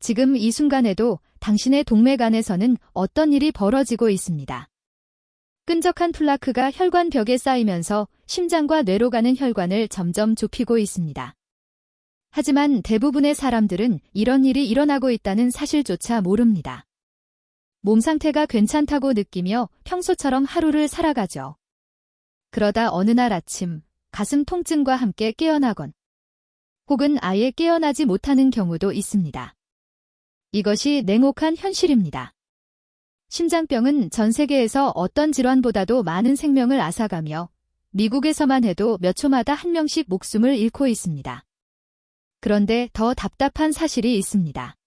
지금 이 순간에도 당신의 동맥 안에서는 어떤 일이 벌어지고 있습니다. 끈적한 플라크가 혈관벽에 쌓이면서 심장과 뇌로 가는 혈관을 점점 좁히고 있습니다. 하지만 대부분의 사람들은 이런 일이 일어나고 있다는 사실조차 모릅니다. 몸 상태가 괜찮다고 느끼며 평소처럼 하루를 살아가죠. 그러다 어느 날 아침 가슴 통증과 함께 깨어나건 혹은 아예 깨어나지 못하는 경우도 있습니다. 이것이 냉혹한 현실입니다. 심장병은 전 세계에서 어떤 질환보다도 많은 생명을 앗아가며 미국에서만 해도 몇 초마다 한 명씩 목숨을 잃고 있습니다. 그런데 더 답답한 사실이 있습니다.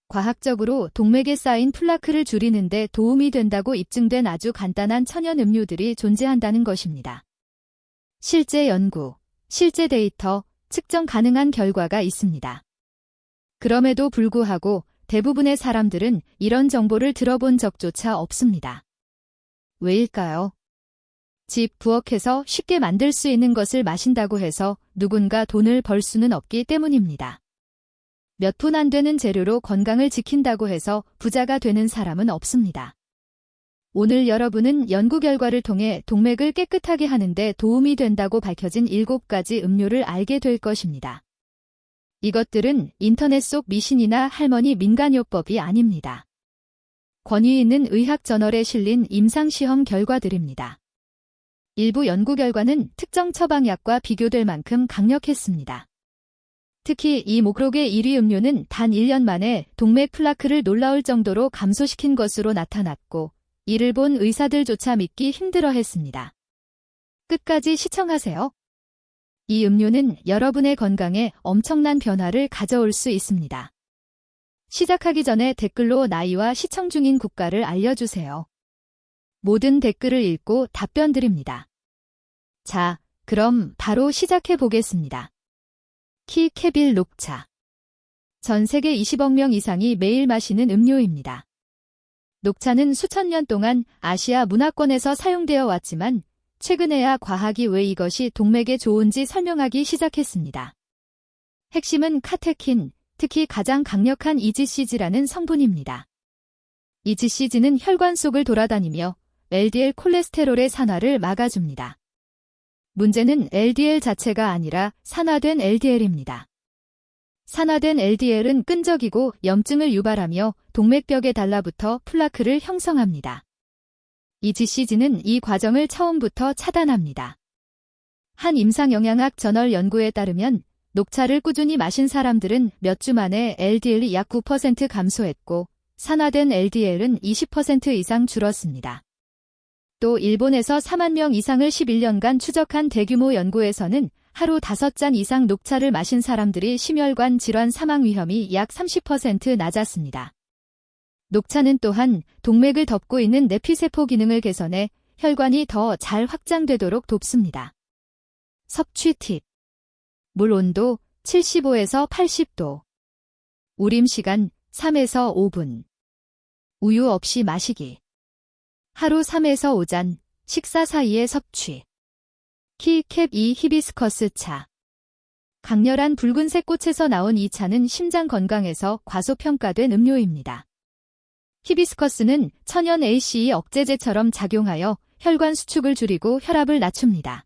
과학적으로 동맥에 쌓인 플라크를 줄이는 데 도움이 된다고 입증된 아주 간단한 천연 음료들이 존재한다는 것입니다. 실제 연구, 실제 데이터, 측정 가능한 결과가 있습니다. 그럼에도 불구하고 대부분의 사람들은 이런 정보를 들어본 적조차 없습니다. 왜일까요? 집, 부엌에서 쉽게 만들 수 있는 것을 마신다고 해서 누군가 돈을 벌 수는 없기 때문입니다. 몇 푼 안 되는 재료로 건강을 지킨다고 해서 부자가 되는 사람은 없습니다. 오늘 여러분은 연구 결과를 통해 동맥을 깨끗하게 하는 데 도움이 된다고 밝혀진 7가지 음료를 알게 될 것입니다. 이것들은 인터넷 속 미신이나 할머니 민간요법이 아닙니다. 권위 있는 의학 저널에 실린 임상시험 결과들입니다. 일부 연구 결과는 특정 처방약과 비교될 만큼 강력했습니다. 특히 이 목록의 1위 음료는 단 1년 만에 동맥 플라크를 놀라울 정도로 감소시킨 것으로 나타났고 이를 본 의사들조차 믿기 힘들어했습니다. 끝까지 시청하세요. 이 음료는 여러분의 건강에 엄청난 변화를 가져올 수 있습니다. 시작하기 전에 댓글로 나이와 시청 중인 국가를 알려주세요. 모든 댓글을 읽고 답변 드립니다. 자, 그럼 바로 시작해 보겠습니다. 키케빌 녹차. 전 세계 20억 명 이상이 매일 마시는 음료입니다. 녹차는 수천 년 동안 아시아 문화권에서 사용되어 왔지만 최근에야 과학이 왜 이것이 동맥에 좋은지 설명하기 시작했습니다. 핵심은 카테킨, 특히 가장 강력한 EGCG라는 성분입니다. EGCG는 혈관 속을 돌아다니며 LDL 콜레스테롤의 산화를 막아줍니다. 문제는 LDL 자체가 아니라 산화된 LDL입니다. 산화된 LDL은 끈적이고 염증을 유발하며 동맥벽에 달라붙어 플라크를 형성합니다. EGCG는 이 과정을 처음부터 차단합니다. 한 임상영양학 저널 연구에 따르면 녹차를 꾸준히 마신 사람들은 몇 주 만에 LDL이 약 9% 감소했고 산화된 LDL은 20% 이상 줄었습니다. 또 일본에서 4만 명 이상을 11년간 추적한 대규모 연구에서는 하루 5잔 이상 녹차를 마신 사람들이 심혈관 질환 사망 위험이 약 30% 낮았습니다. 녹차는 또한 동맥을 덮고 있는 내피세포 기능을 개선해 혈관이 더 잘 확장되도록 돕습니다. 섭취 팁. 물 온도 75에서 80도. 우림 시간 3에서 5분. 우유 없이 마시기. 하루 3에서 5잔, 식사 사이에 섭취. 키캡 2 히비스커스 차. 강렬한 붉은색 꽃에서 나온 이 차는 심장 건강에서 과소평가된 음료입니다. 히비스커스는 천연 ACE 억제제처럼 작용하여 혈관 수축을 줄이고 혈압을 낮춥니다.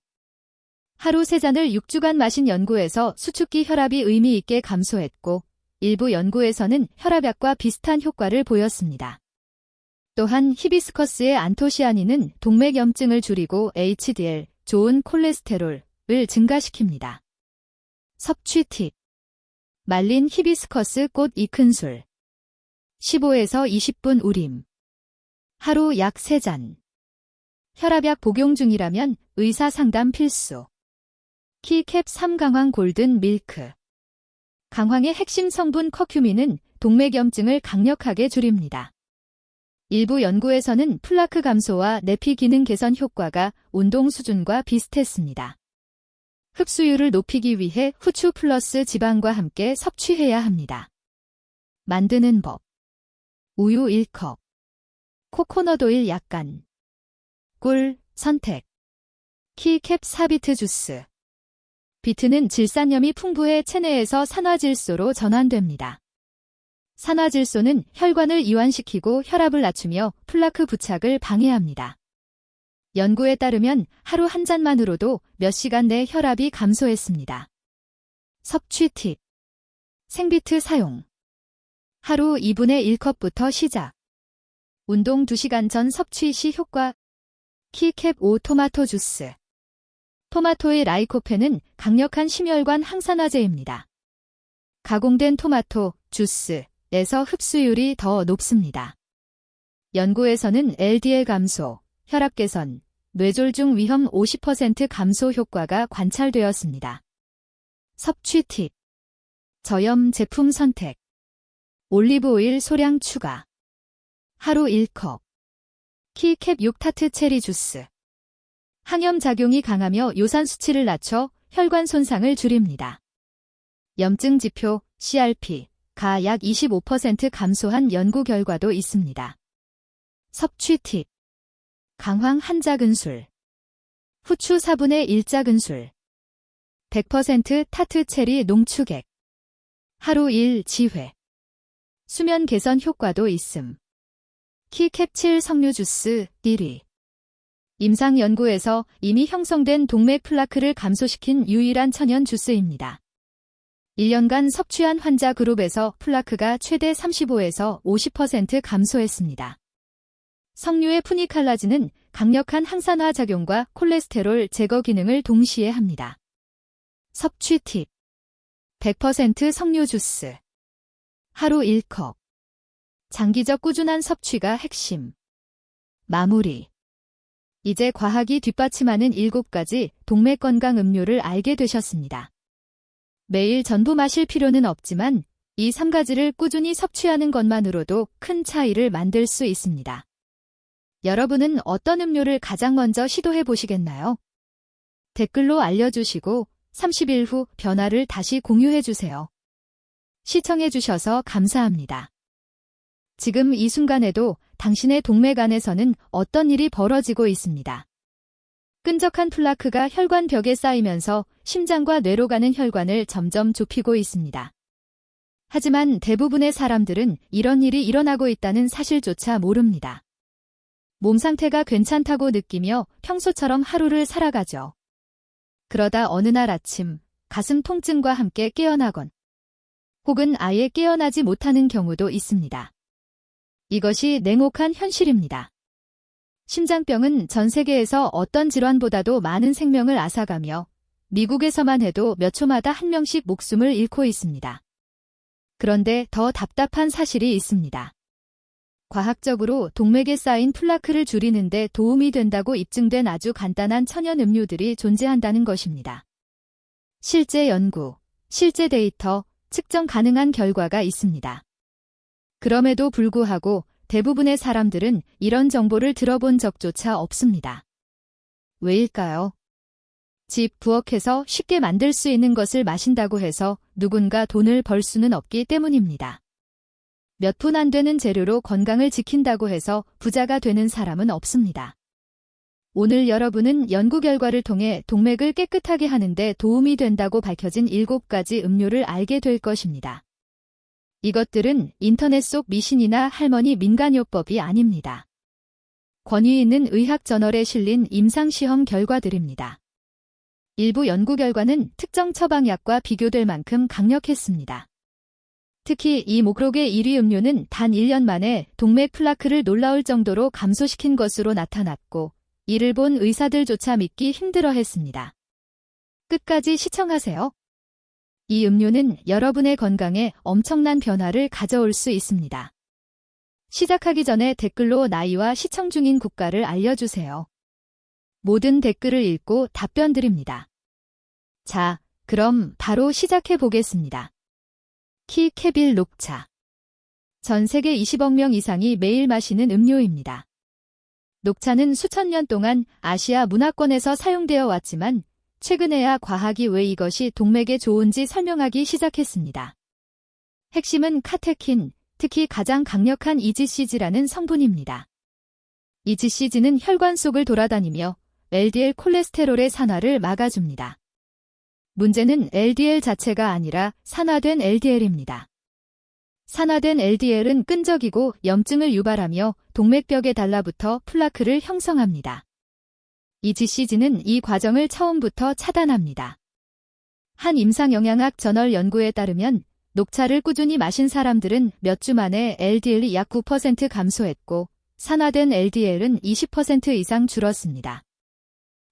하루 3잔을 6주간 마신 연구에서 수축기 혈압이 의미 있게 감소했고 일부 연구에서는 혈압약과 비슷한 효과를 보였습니다. 또한 히비스커스의 안토시아닌은 동맥염증을 줄이고 HDL, 좋은 콜레스테롤을 증가시킵니다. 섭취 팁. 말린 히비스커스 꽃 익힌 술. 15에서 20분 우림. 하루 약 3잔. 혈압약 복용 중이라면 의사 상담 필수. 키캡 3 강황 골든 밀크. 강황의 핵심 성분 커큐민은 동맥염증을 강력하게 줄입니다. 일부 연구에서는 플라크 감소와 내피 기능 개선 효과가 운동 수준과 비슷했습니다. 흡수율을 높이기 위해 후추 플러스 지방과 함께 섭취해야 합니다. 만드는 법. 우유 1컵. 코코넛 오일 약간. 꿀, 선택. 키캡 4비트 주스. 비트는 질산염이 풍부해 체내에서 산화질소로 전환됩니다. 산화질소는 혈관을 이완시키고 혈압을 낮추며 플라크 부착을 방해합니다. 연구에 따르면 하루 한 잔만으로도 몇 시간 내 혈압이 감소했습니다. 섭취 팁. 생비트 사용. 하루 2분의 1컵부터 시작. 운동 2시간 전 섭취 시 효과. 키캡 5 토마토 주스. 토마토의 라이코펜은 강력한 심혈관 항산화제입니다. 가공된 토마토 주스에서 흡수율이 더 높습니다. 연구에서는 LDL 감소, 혈압 개선, 뇌졸중 위험 50% 감소 효과가 관찰되었습니다. 섭취 팁. 저염 제품 선택. 올리브 오일 소량 추가. 하루 1컵. 키캡 6 타트 체리 주스. 항염 작용이 강하며 요산 수치를 낮춰 혈관 손상을 줄입니다. 염증 지표 CRP가 약 25% 감소한 연구 결과도 있습니다. 섭취 팁. 강황 한 작은술. 후추 4분의 1 작은술. 100% 타트 체리 농축액. 하루 1지회. 수면 개선 효과도 있음. 키캡 7 석류 주스 1위. 임상 연구에서 이미 형성된 동맥 플라크를 감소시킨 유일한 천연 주스입니다. 1년간 섭취한 환자 그룹에서 플라크가 최대 35에서 50% 감소했습니다. 석류의 푸니칼라진은 강력한 항산화 작용과 콜레스테롤 제거 기능을 동시에 합니다. 섭취 팁. 100% 석류 주스. 하루 1컵. 장기적 꾸준한 섭취가 핵심. 마무리. 이제 과학이 뒷받침하는 7가지 동맥 건강 음료를 알게 되셨습니다. 매일 전부 마실 필요는 없지만 이 3가지를 꾸준히 섭취하는 것만으로도 큰 차이를 만들 수 있습니다. 여러분은 어떤 음료를 가장 먼저 시도해 보시겠나요? 댓글로 알려주시고 30일 후 변화를 다시 공유해 주세요. 시청해 주셔서 감사합니다. 지금 이 순간에도 당신의 동맥 안에서는 어떤 일이 벌어지고 있습니다. 끈적한 플라크가 혈관 벽에 쌓이면서 심장과 뇌로 가는 혈관을 점점 좁히고 있습니다. 하지만 대부분의 사람들은 이런 일이 일어나고 있다는 사실조차 모릅니다. 몸 상태가 괜찮다고 느끼며 평소처럼 하루를 살아가죠. 그러다 어느 날 아침 가슴 통증과 함께 깨어나건 혹은 아예 깨어나지 못하는 경우도 있습니다. 이것이 냉혹한 현실입니다. 심장병은 전 세계에서 어떤 질환보다도 많은 생명을 앗아가며 미국에서만 해도 몇 초마다 한 명씩 목숨을 잃고 있습니다. 그런데 더 답답한 사실이 있습니다. 과학적으로 동맥에 쌓인 플라크를 줄이는 데 도움이 된다고 입증된 아주 간단한 천연 음료들이 존재한다는 것입니다. 실제 연구, 실제 데이터, 측정 가능한 결과가 있습니다. 그럼에도 불구하고 대부분의 사람들은 이런 정보를 들어본 적조차 없습니다. 왜일까요? 집, 부엌에서 쉽게 만들 수 있는 것을 마신다고 해서 누군가 돈을 벌 수는 없기 때문입니다. 몇 푼 안 되는 재료로 건강을 지킨다고 해서 부자가 되는 사람은 없습니다. 오늘 여러분은 연구 결과를 통해 동맥을 깨끗하게 하는 데 도움이 된다고 밝혀진 7가지 음료를 알게 될 것입니다. 이것들은 인터넷 속 미신이나 할머니 민간요법이 아닙니다. 권위 있는 의학 저널에 실린 임상시험 결과들입니다. 일부 연구 결과는 특정 처방약과 비교될 만큼 강력했습니다. 특히 이 목록의 1위 음료는 단 1년 만에 동맥 플라크를 놀라울 정도로 감소시킨 것으로 나타났고 이를 본 의사들조차 믿기 힘들어했습니다. 끝까지 시청하세요. 이 음료는 여러분의 건강에 엄청난 변화를 가져올 수 있습니다. 시작하기 전에 댓글로 나이와 시청 중인 국가를 알려주세요. 모든 댓글을 읽고 답변 드립니다. 자, 그럼 바로 시작해 보겠습니다. 키캡1 녹차. 전 세계 20억 명 이상이 매일 마시는 음료입니다. 녹차는 수천 년 동안 아시아 문화권에서 사용되어 왔지만 최근에야 과학이 왜 이것이 동맥에 좋은지 설명하기 시작했습니다. 핵심은 카테킨, 특히 가장 강력한 EGCG라는 성분입니다. EGCG는 혈관 속을 돌아다니며 LDL 콜레스테롤의 산화를 막아줍니다. 문제는 LDL 자체가 아니라 산화된 LDL입니다. 산화된 LDL은 끈적이고 염증을 유발하며 동맥벽에 달라붙어 플라크를 형성합니다. 이 GCG는 이 과정을 처음부터 차단합니다. 한 임상영양학 저널 연구에 따르면 녹차를 꾸준히 마신 사람들은 몇 주 만에 LDL이 약 9% 감소했고 산화된 LDL은 20% 이상 줄었습니다.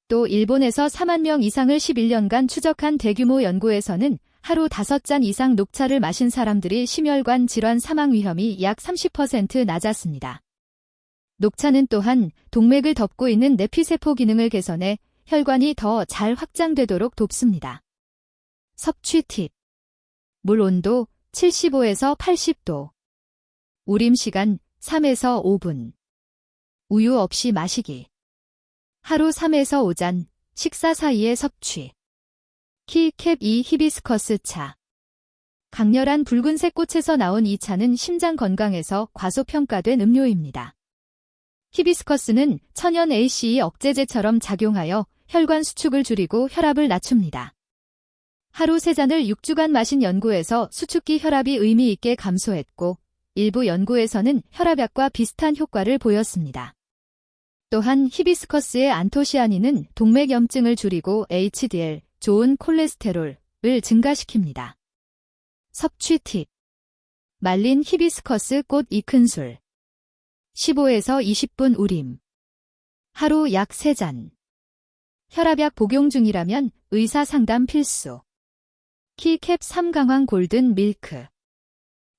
또 일본에서 4만 명 이상을 11년간 추적한 대규모 연구에서는 하루 5잔 이상 녹차를 마신 사람들이 심혈관 질환 사망 위험이 약 30% 낮았습니다. 녹차는 또한 동맥을 덮고 있는 내피세포 기능을 개선해 혈관이 더 잘 확장되도록 돕습니다. 섭취 팁. 물 온도 75에서 80도. 우림 시간 3에서 5분. 우유 없이 마시기. 하루 3에서 5잔, 식사 사이에 섭취. 키캡 2 히비스커스 차. 강렬한 붉은색 꽃에서 나온 이 차는 심장 건강에서 과소평가된 음료입니다. 히비스커스는 천연 ACE 억제제처럼 작용하여 혈관 수축을 줄이고 혈압을 낮춥니다. 하루 3잔을 6주간 마신 연구에서 수축기 혈압이 의미 있게 감소했고 일부 연구에서는 혈압약과 비슷한 효과를 보였습니다. 또한 히비스커스의 안토시아닌은 동맥염증을 줄이고 HDL, 좋은 콜레스테롤을 증가시킵니다. 섭취 팁. 말린 히비스커스 꽃 2큰술. 15에서 20분 우림. 하루 약 3잔. 혈압약 복용 중이라면 의사 상담 필수. 키캡 3 강황 골든 밀크.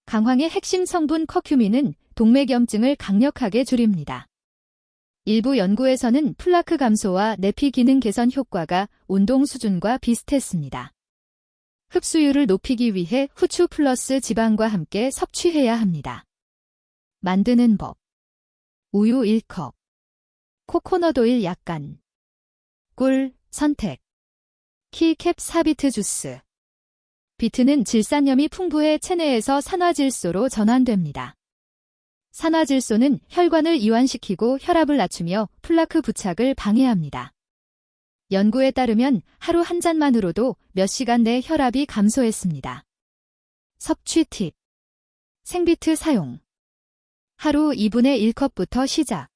강황의 핵심 성분 커큐민은 동맥염증을 강력하게 줄입니다. 일부 연구에서는 플라크 감소와 내피 기능 개선 효과가 운동 수준과 비슷했습니다. 흡수율을 높이기 위해 후추 플러스 지방과 함께 섭취해야 합니다. 만드는 법. 우유 1컵. 코코넛 오일 약간. 꿀 선택. 키캡 4비트 주스. 비트는 질산염이 풍부해 체내에서 산화질소로 전환됩니다. 산화질소는 혈관을 이완시키고 혈압을 낮추며 플라크 부착을 방해합니다. 연구에 따르면 하루 한 잔만으로도 몇 시간 내 혈압이 감소했습니다. 섭취 팁. 생비트 사용. 하루 2분의 1컵부터 시작.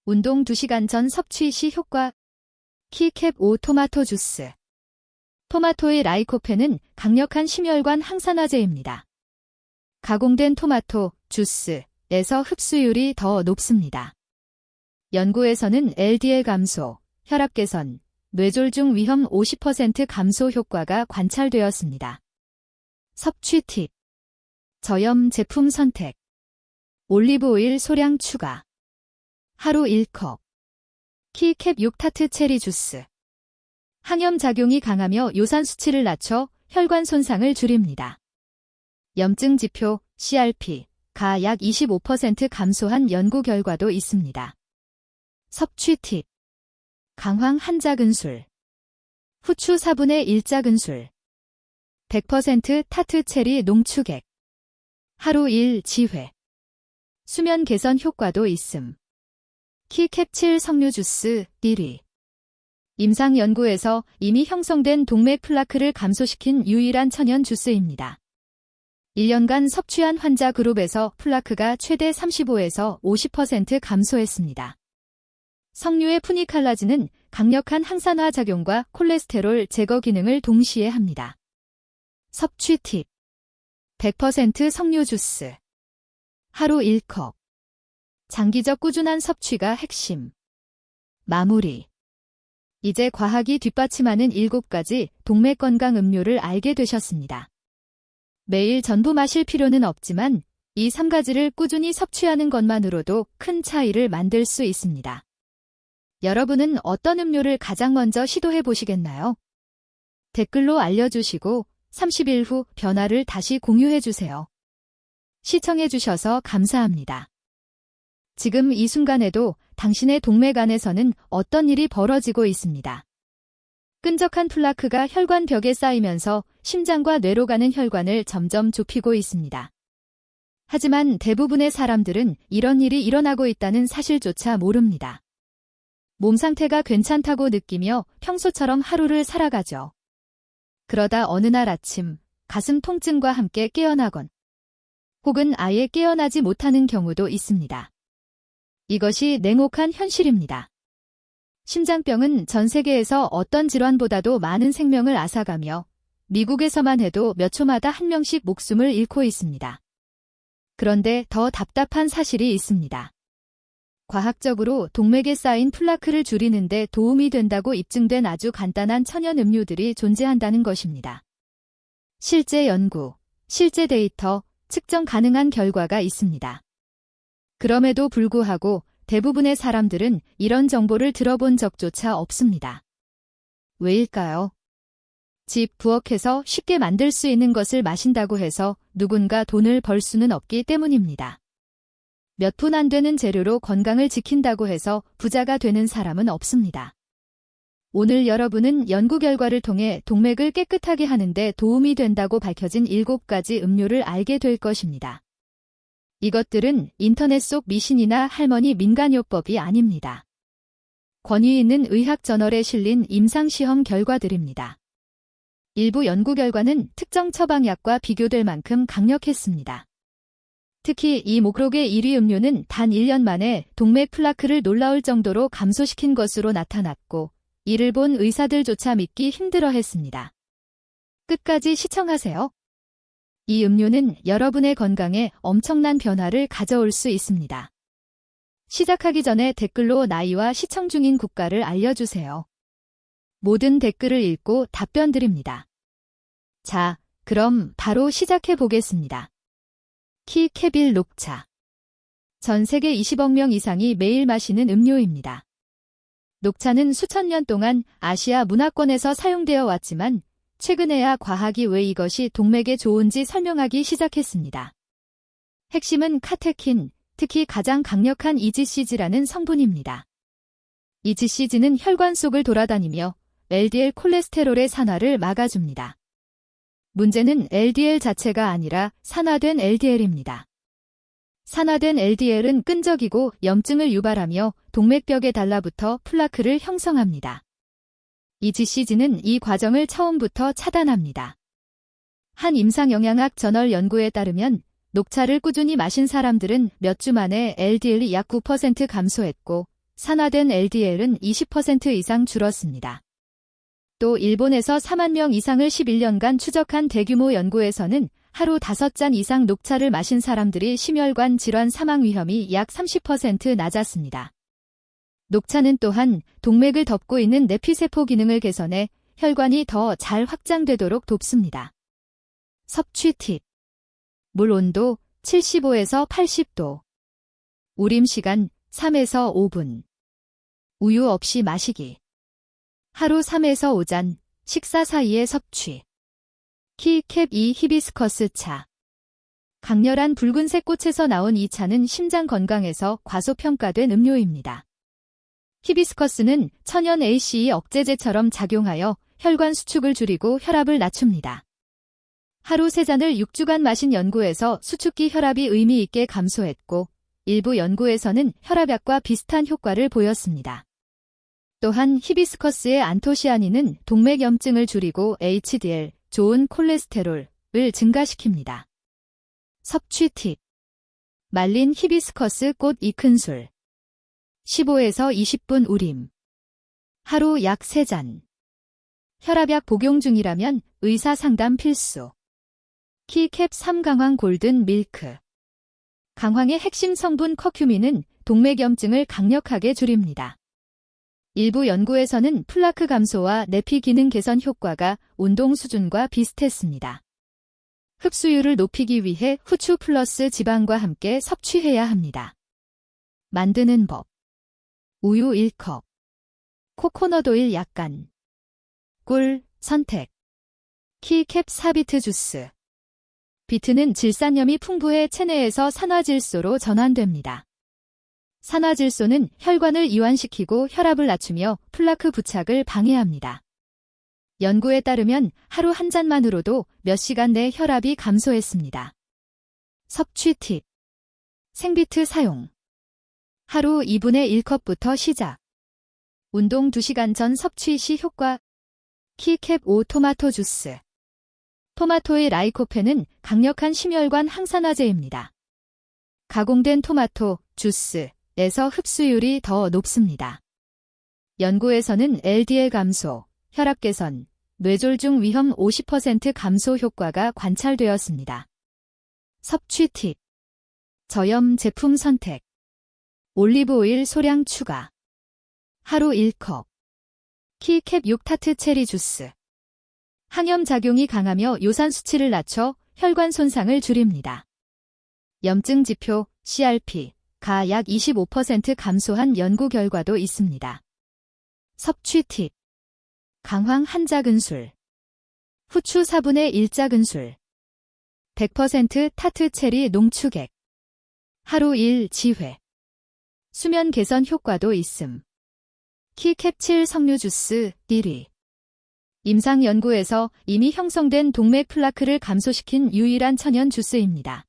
운동 2시간 전 섭취 시 효과. 키캡 5 토마토 주스. 토마토의 라이코펜은 강력한 심혈관 항산화제입니다. 가공된 토마토 주스에서 흡수율이 더 높습니다. 연구에서는 LDL 감소, 혈압 개선, 뇌졸중 위험 50% 감소 효과가 관찰되었습니다. 섭취 팁. 저염 제품 선택. 올리브 오일 소량 추가. 하루 1컵. 키캡 6 타트 체리 주스. 항염 작용이 강하며 요산 수치를 낮춰 혈관 손상을 줄입니다. 염증 지표 CRP가 약 25% 감소한 연구 결과도 있습니다. 섭취 팁. 강황 한 작은술. 후추 4분의 1 작은술. 100% 타트 체리 농축액. 하루 1지회. 수면 개선 효과도 있음. 키캡 7 석류 주스 1위. 임상 연구에서 이미 형성된 동맥 플라크를 감소시킨 유일한 천연 주스입니다. 1년간 섭취한 환자 그룹에서 플라크가 최대 35에서 50% 감소했습니다. 석류의 푸니칼라진은 강력한 항산화 작용과 콜레스테롤 제거 기능을 동시에 합니다. 섭취 팁. 100% 석류 주스. 하루 1컵. 장기적 꾸준한 섭취가 핵심. 마무리. 이제 과학이 뒷받침하는 7가지 동맥 건강 음료를 알게 되셨습니다. 매일 전부 마실 필요는 없지만 이 3가지를 꾸준히 섭취하는 것만으로도 큰 차이를 만들 수 있습니다. 여러분은 어떤 음료를 가장 먼저 시도해 보시겠나요? 댓글로 알려주시고 30일 후 변화를 다시 공유해 주세요. 시청해 주셔서 감사합니다. 지금 이 순간에도 당신의 동맥 안에서는 어떤 일이 벌어지고 있습니다. 끈적한 플라크가 혈관벽에 쌓이면서 심장과 뇌로 가는 혈관을 점점 좁히고 있습니다. 하지만 대부분의 사람들은 이런 일이 일어나고 있다는 사실조차 모릅니다. 몸 상태가 괜찮다고 느끼며 평소처럼 하루를 살아가죠. 그러다 어느 날 아침 가슴 통증과 함께 깨어나건 혹은 아예 깨어나지 못하는 경우도 있습니다. 이것이 냉혹한 현실입니다. 심장병은 전 세계에서 어떤 질환보다도 많은 생명을 앗아가며 미국에서만 해도 몇 초마다 한 명씩 목숨을 잃고 있습니다. 그런데 더 답답한 사실이 있습니다. 과학적으로 동맥에 쌓인 플라크를 줄이는 데 도움이 된다고 입증된 아주 간단한 천연 음료들이 존재한다는 것입니다. 실제 연구, 실제 데이터, 측정 가능한 결과가 있습니다. 그럼에도 불구하고 대부분의 사람들은 이런 정보를 들어본 적조차 없습니다. 왜일까요? 집 부엌에서 쉽게 만들 수 있는 것을 마신다고 해서 누군가 돈을 벌 수는 없기 때문입니다. 몇 푼 안 되는 재료로 건강을 지킨다고 해서 부자가 되는 사람은 없습니다. 오늘 여러분은 연구 결과를 통해 동맥을 깨끗하게 하는데 도움이 된다고 밝혀진 7가지 음료를 알게 될 것입니다. 이것들은 인터넷 속 미신이나 할머니 민간요법이 아닙니다. 권위 있는 의학 저널에 실린 임상시험 결과들입니다. 일부 연구 결과는 특정 처방약과 비교될 만큼 강력했습니다. 특히 이 목록의 1위 음료는 단 1년 만에 동맥 플라크를 놀라울 정도로 감소시킨 것으로 나타났고 이를 본 의사들조차 믿기 힘들어했습니다. 끝까지 시청하세요. 이 음료는 여러분의 건강에 엄청난 변화를 가져올 수 있습니다. 시작하기 전에 댓글로 나이와 시청 중인 국가를 알려주세요. 모든 댓글을 읽고 답변 드립니다. 자, 그럼 바로 시작해 보겠습니다. 키케빌 녹차. 전 세계 20억 명 이상이 매일 마시는 음료입니다. 녹차는 수천 년 동안 아시아 문화권에서 사용되어 왔지만 최근에야 과학이 왜 이것이 동맥에 좋은지 설명하기 시작했습니다. 핵심은 카테킨, 특히 가장 강력한 EGCG라는 성분입니다. EGCG는 혈관 속을 돌아다니며 LDL 콜레스테롤의 산화를 막아줍니다. 문제는 LDL 자체가 아니라 산화된 LDL입니다. 산화된 LDL은 끈적이고 염증을 유발하며 동맥벽에 달라붙어 플라크를 형성합니다. EGCG는 이 과정을 처음부터 차단합니다. 한 임상영양학 저널 연구에 따르면 녹차를 꾸준히 마신 사람들은 몇 주 만에 LDL이 약 9% 감소했고 산화된 LDL은 20% 이상 줄었습니다. 또 일본에서 4만 명 이상을 11년간 추적한 대규모 연구에서는 하루 5잔 이상 녹차를 마신 사람들이 심혈관 질환 사망 위험이 약 30% 낮았습니다. 녹차는 또한 동맥을 덮고 있는 내피세포 기능을 개선해 혈관이 더 잘 확장되도록 돕습니다. 섭취 팁. 물 온도 75에서 80도. 우림 시간 3에서 5분. 우유 없이 마시기. 하루 3에서 5잔, 식사 사이에 섭취. 키캡 2 히비스커스 차. 강렬한 붉은색 꽃에서 나온 이 차는 심장 건강에서 과소평가된 음료입니다. 히비스커스는 천연 ACE 억제제처럼 작용하여 혈관 수축을 줄이고 혈압을 낮춥니다. 하루 3잔을 6주간 마신 연구에서 수축기 혈압이 의미 있게 감소했고 일부 연구에서는 혈압약과 비슷한 효과를 보였습니다. 또한 히비스커스의 안토시아닌은 동맥염증을 줄이고 HDL, 좋은 콜레스테롤을 증가시킵니다. 섭취 팁. 말린 히비스커스 꽃 익힌 술. 15에서 20분 우림. 하루 약 3잔. 혈압약 복용 중이라면 의사 상담 필수. 키캡 3 강황 골든 밀크. 강황의 핵심 성분 커큐민은 동맥염증을 강력하게 줄입니다. 일부 연구에서는 플라크 감소와 내피 기능 개선 효과가 운동 수준과 비슷했습니다. 흡수율을 높이기 위해 후추 플러스 지방과 함께 섭취해야 합니다. 만드는 법. 우유 1컵. 코코넛 오일 약간. 꿀, 선택. 키캡 4비트 주스. 비트는 질산염이 풍부해 체내에서 산화질소로 전환됩니다. 산화질소는 혈관을 이완시키고 혈압을 낮추며 플라크 부착을 방해합니다. 연구에 따르면 하루 한 잔만으로도 몇 시간 내 혈압이 감소했습니다. 섭취 팁. 생비트 사용. 하루 2분의 1컵부터 시작. 운동 2시간 전 섭취 시 효과. 키캡 5 토마토 주스. 토마토의 라이코펜은 강력한 심혈관 항산화제입니다. 가공된 토마토, 주스에서 흡수율이 더 높습니다. 연구에서는 LDL 감소, 혈압 개선, 뇌졸중 위험 50% 감소 효과가 관찰되었습니다. 섭취 팁. 저염 제품 선택. 올리브 오일 소량 추가. 하루 1컵. 키캡 6타트 체리 주스. 항염 작용이 강하며 요산 수치를 낮춰 혈관 손상을 줄입니다. 염증 지표 CRP가 약 25% 감소한 연구 결과도 있습니다. 섭취 팁. 강황 한 작은술. 후추 4분의 1 작은술. 100% 타트 체리 농축액. 하루 1지회. 수면 개선 효과도 있음. 키캡7 석류 주스 1위. 임상 연구에서 이미 형성된 동맥 플라크를 감소시킨 유일한 천연 주스입니다.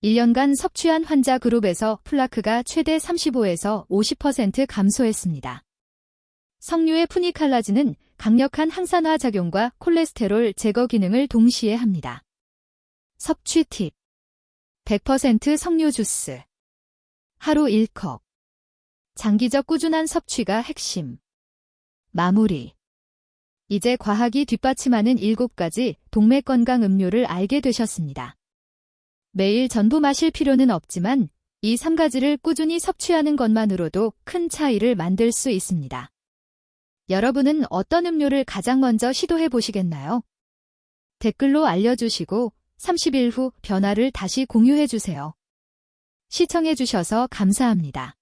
1년간 섭취한 환자 그룹에서 플라크가 최대 35에서 50% 감소했습니다. 석류의 푸니칼라진은 강력한 항산화 작용과 콜레스테롤 제거 기능을 동시에 합니다. 섭취 팁. 100% 석류 주스. 하루 1컵. 장기적 꾸준한 섭취가 핵심. 마무리. 이제 과학이 뒷받침하는 7가지 동맥 건강 음료를 알게 되셨습니다. 매일 전부 마실 필요는 없지만 이 3가지를 꾸준히 섭취하는 것만으로도 큰 차이를 만들 수 있습니다. 여러분은 어떤 음료를 가장 먼저 시도해 보시겠나요? 댓글로 알려주시고 30일 후 변화를 다시 공유해 주세요. 시청해 주셔서 감사합니다.